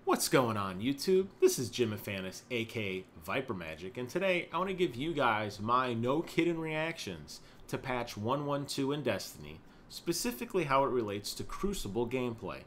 What's going on YouTube? This is Jimafanis, aka Viper Magic, and today I want to give you guys my no kidding reactions to patch 112 in Destiny, specifically how it relates to Crucible gameplay.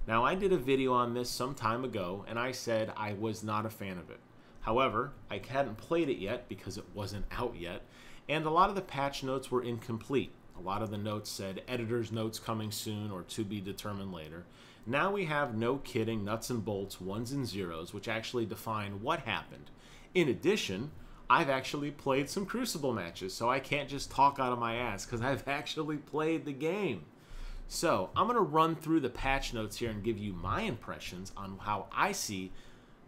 Now I did a video on this some time ago and I said I was not a fan of it. However, I hadn't played it yet because it wasn't out yet, and a lot of the patch notes were incomplete. A lot of the notes said editor's notes coming soon or to be determined later. Now we have no kidding nuts and bolts, ones and zeros, which actually define what happened. In addition, I've actually played some Crucible matches, so I can't just talk out of my ass because I've actually played the game. So I'm going to run through the patch notes here and give you my impressions on how I see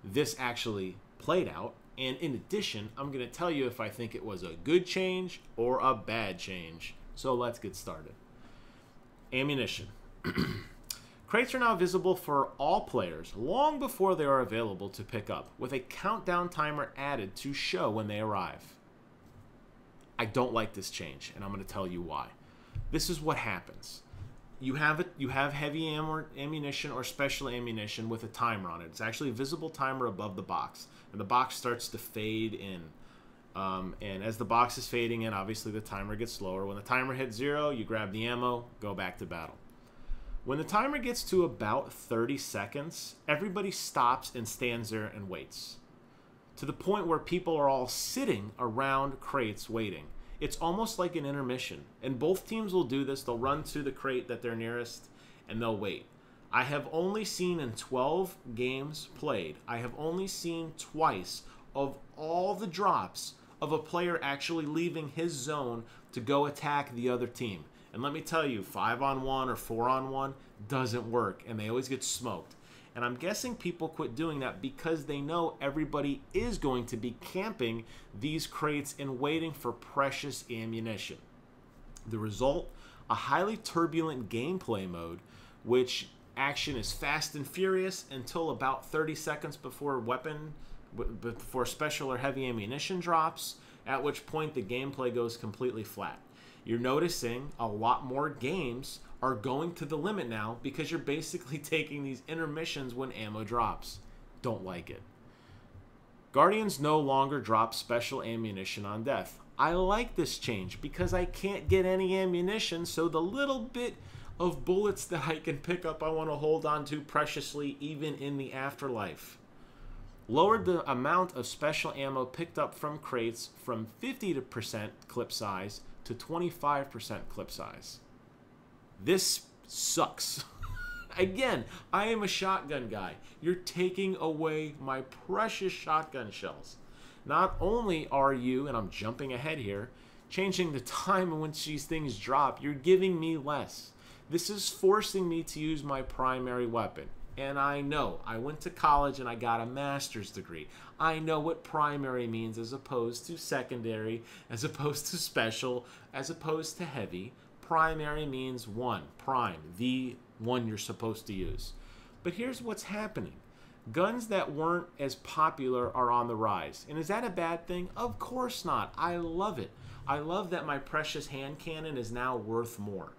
this actually played out. And in addition, I'm going to tell you if I think it was a good change or a bad change. So let's get started. Ammunition. Crates are now visible for all players long before they are available to pick up, with a countdown timer added to show when they arrive. I don't like this change, and I'm going to tell you why. This is what happens. You have heavy ammunition or special ammunition with a timer on it. It's actually a visible timer above the box, and the box starts to fade in. And as the box is fading in, obviously the timer gets slower. When the timer hits 0, you grab the ammo, go back to battle. When the timer gets to about 30 seconds, everybody stops and stands there and waits. To the point where people are all sitting around crates waiting. It's almost like an intermission. And both teams will do this. They'll run to the crate that they're nearest and they'll wait. I have only seen in 12 games played, I have only seen twice of all the drops of a player actually leaving his zone to go attack the other team. And let me tell you, 5-on-1 or 4-on-1 doesn't work, and they always get smoked. And I'm guessing people quit doing that because they know everybody is going to be camping these crates and waiting for precious ammunition. The result, a highly turbulent gameplay mode, which action is fast and furious until about 30 seconds before special or heavy ammunition drops, at which point the gameplay goes completely flat. You're noticing a lot more games are going to the limit now because you're basically taking these intermissions when ammo drops. Don't like it. Guardians no longer drop special ammunition on death. I like this change because I can't get any ammunition, so the little bit of bullets that I can pick up I want to hold on to preciously even in the afterlife. Lowered the amount of special ammo picked up from crates from 50% clip size to 25% clip size. This sucks. Again, I am a shotgun guy. You're taking away my precious shotgun shells. Not only are you, and I'm jumping ahead here, changing the time in which these things drop, you're giving me less. This is forcing me to use my primary weapon. And I know, I went to college and I got a master's degree. I know what primary means as opposed to secondary, as opposed to special, as opposed to heavy. Primary means one, prime, the one you're supposed to use. But here's what's happening. Guns that weren't as popular are on the rise. And is that a bad thing? Of course not. I love it. I love that my precious hand cannon is now worth more.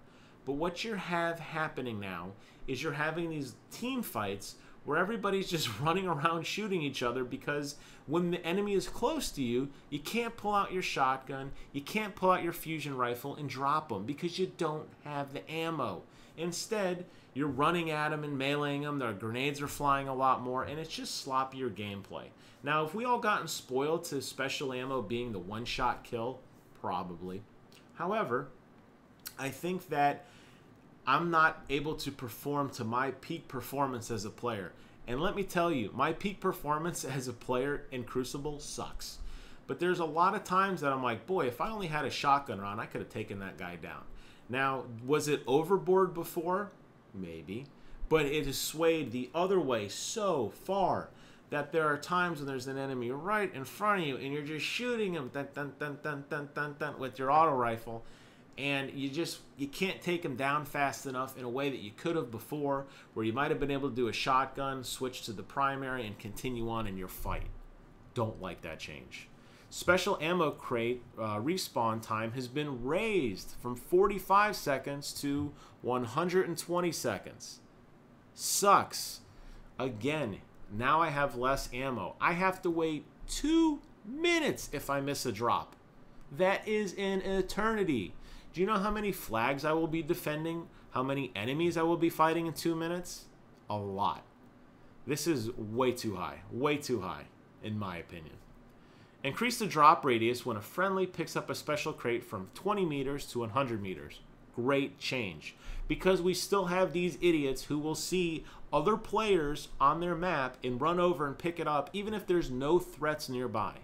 But what you have happening now is you're having these team fights where everybody's just running around shooting each other because when the enemy is close to you, you can't pull out your shotgun, you can't pull out your fusion rifle and drop them because you don't have the ammo. Instead, you're running at them and meleeing them, their grenades are flying a lot more, and it's just sloppier gameplay. Now, if we all gotten spoiled to special ammo being the one-shot kill, probably. However, I think that I'm not able to perform to my peak performance as a player. And let me tell you, my peak performance as a player in Crucible sucks. But there's a lot of times that I'm like, boy, if I only had a shotgun round, I could have taken that guy down. Now, was it overboard before? Maybe. But it has swayed the other way so far that there are times when there's an enemy right in front of you and you're just shooting him dun, dun, dun, dun, dun, dun, dun, with your auto rifle. And you can't take them down fast enough in a way that you could have before, where you might have been able to do a shotgun, switch to the primary, and continue on in your fight. Don't like that change. Special ammo crate respawn time has been raised from 45 seconds to 120 seconds. Sucks. Again, Now I have less ammo. I have to wait 2 minutes if I miss a drop. That is an eternity. Do you know how many flags I will be defending? How many enemies I will be fighting in 2 minutes? A lot. This is way too high. Way too high, in my opinion. Increase the drop radius when a friendly picks up a special crate from 20 meters to 100 meters. Great change. Because we still have these idiots who will see other players on their map and run over and pick it up even if there's no threats nearby.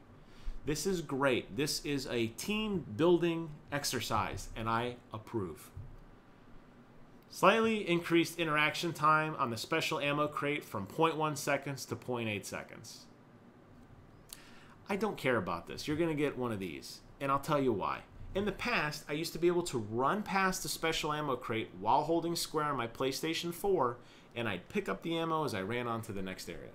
This is great. This is a team building exercise, and I approve. Slightly increased interaction time on the special ammo crate from 0.1 seconds to 0.8 seconds. I don't care about this. You're going to get one of these, and I'll tell you why. In the past, I used to be able to run past the special ammo crate while holding square on my PlayStation 4, and I'd pick up the ammo as I ran on to the next area.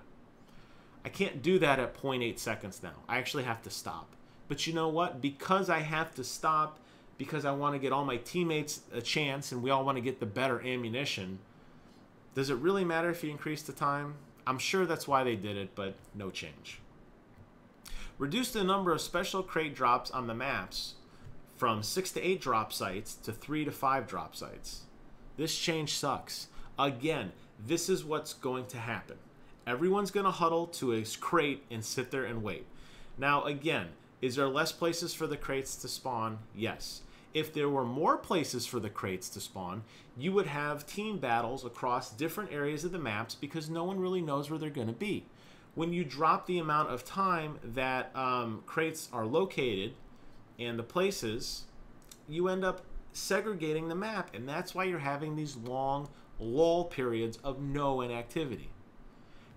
I can't do that at 0.8 seconds now. I actually have to stop. But you know what? Because I have to stop, because I want to get all my teammates a chance and we all want to get the better ammunition, does it really matter if you increase the time? I'm sure that's why they did it, but no change. Reduce the number of special crate drops on the maps from 6 to 8 drop sites to 3 to 5 drop sites. This change sucks. Again, this is what's going to happen. Everyone's going to huddle to a crate and sit there and wait. Now, again, is there less places for the crates to spawn? Yes. If there were more places for the crates to spawn, you would have team battles across different areas of the maps because no one really knows where they're going to be. When you drop the amount of time that crates are located and the places, you end up segregating the map, and that's why you're having these long lull periods of no inactivity.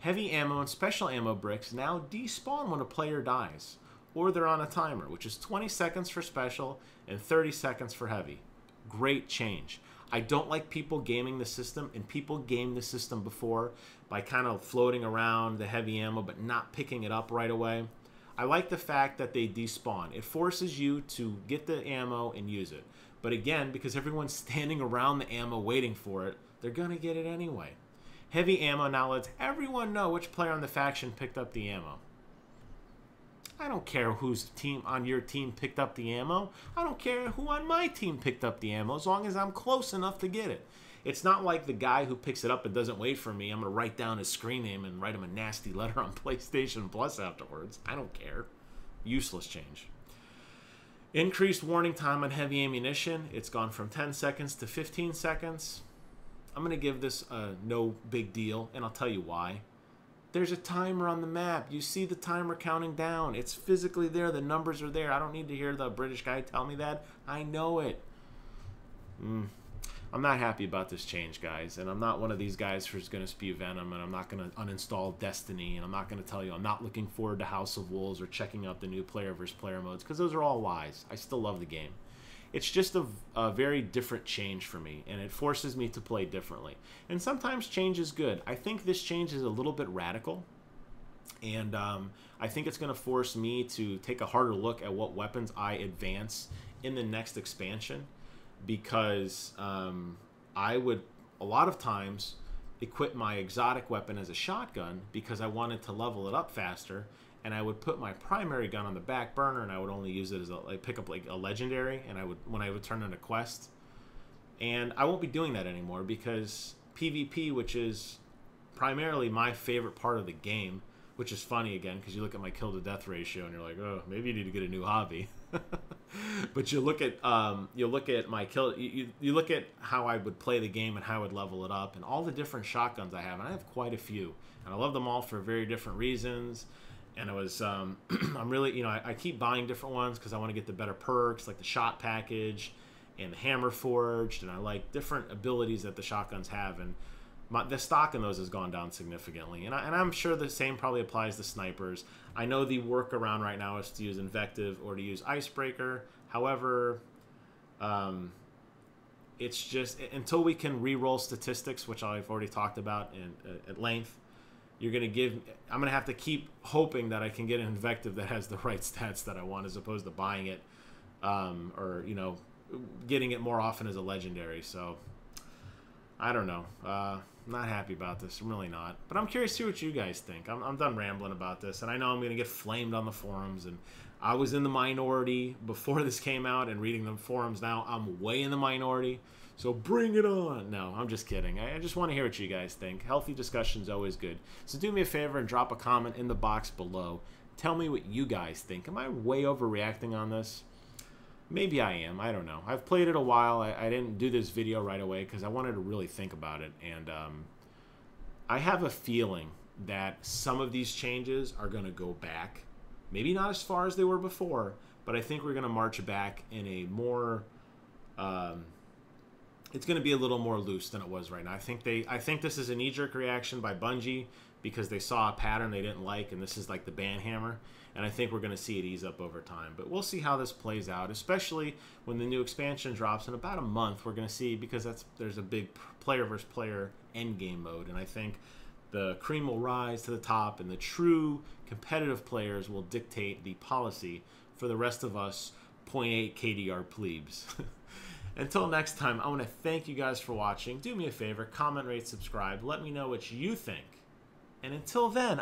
Heavy ammo and special ammo bricks now despawn when a player dies, or they're on a timer, which is 20 seconds for special and 30 seconds for heavy. Great change. I don't like people gaming the system, and people gamed the system before by kind of floating around the heavy ammo but not picking it up right away. I like the fact that they despawn. It forces you to get the ammo and use it. But again, because everyone's standing around the ammo waiting for it, they're going to get it anyway. Heavy ammo now lets everyone know which player on the faction picked up the ammo. I don't care whose team on your team picked up the ammo. I don't care who on my team picked up the ammo as long as I'm close enough to get it. It's not like the guy who picks it up and doesn't wait for me. I'm going to write down his screen name and write him a nasty letter on PlayStation Plus afterwards. I don't care. Useless change. Increased warning time on heavy ammunition. It's gone from 10 seconds to 15 seconds. I'm going to give this a no big deal, and I'll tell you why. There's a timer on the map. You see the timer counting down. It's physically there. The numbers are there. I don't need to hear the British guy tell me that. I know it. I'm not happy about this change, guys, and I'm not one of these guys who's going to spew venom, and I'm not going to uninstall Destiny, and I'm not going to tell you I'm not looking forward to House of Wolves or checking out the new player versus player modes, because those are all lies. I still love the game. It's just a very different change for me, and it forces me to play differently. And sometimes change is good. I think this change is a little bit radical, and I think it's going to force me to take a harder look at what weapons I advance in the next expansion, because I would, a lot of times, equip my exotic weapon as a shotgun because I wanted to level it up faster, and I would put my primary gun on the back burner, and I would only use it as pick up like a legendary, and when I would turn in a quest. And I won't be doing that anymore because PvP, which is primarily my favorite part of the game, which is funny again because you look at my kill to death ratio and you're like, oh, maybe you need to get a new hobby. But you look at my kill, you look at how I would play the game and how I would level it up, and all the different shotguns I have, and I have quite a few, and I love them all for very different reasons. And it was, I'm really, I keep buying different ones because I want to get the better perks, like the shot package and the hammer forged, and I like different abilities that the shotguns have, and the stock in those has gone down significantly. And I'm sure the same probably applies to snipers. I know the workaround right now is to use Invective or to use Icebreaker. However, it's just, until we can re-roll statistics, which I've already talked about at length, I'm going to have to keep hoping that I can get an Invective that has the right stats that I want, as opposed to buying it or, getting it more often as a legendary. So, I don't know. Not happy about this. I'm really not. But I'm curious to see what you guys think. I'm done rambling about this, and I know I'm going to get flamed on the forums. And I was in the minority before this came out, and reading the forums now, I'm way in the minority. So bring it on. No, I'm just kidding. I just want to hear what you guys think. Healthy discussion is always good. So do me a favor and drop a comment in the box below. Tell me what you guys think. Am I way overreacting on this? Maybe I am. I don't know. I've played it a while. I didn't do this video right away because I wanted to really think about it. And I have a feeling that some of these changes are going to go back. Maybe not as far as they were before, but I think we're going to march back in a more... it's going to be a little more loose than it was right now. I think this is a knee-jerk reaction by Bungie because they saw a pattern they didn't like, and this is like the ban hammer. And I think we're going to see it ease up over time. But we'll see how this plays out, especially when the new expansion drops in about a month. We're going to see, because there's a big player versus player endgame mode. And I think the cream will rise to the top, and the true competitive players will dictate the policy for the rest of us 0.8 KDR plebes. Until next time, I want to thank you guys for watching. Do me a favor, comment, rate, subscribe. Let me know what you think. And until then,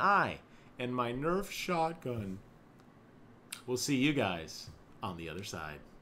and my Nerf shotgun. We'll see you guys on the other side.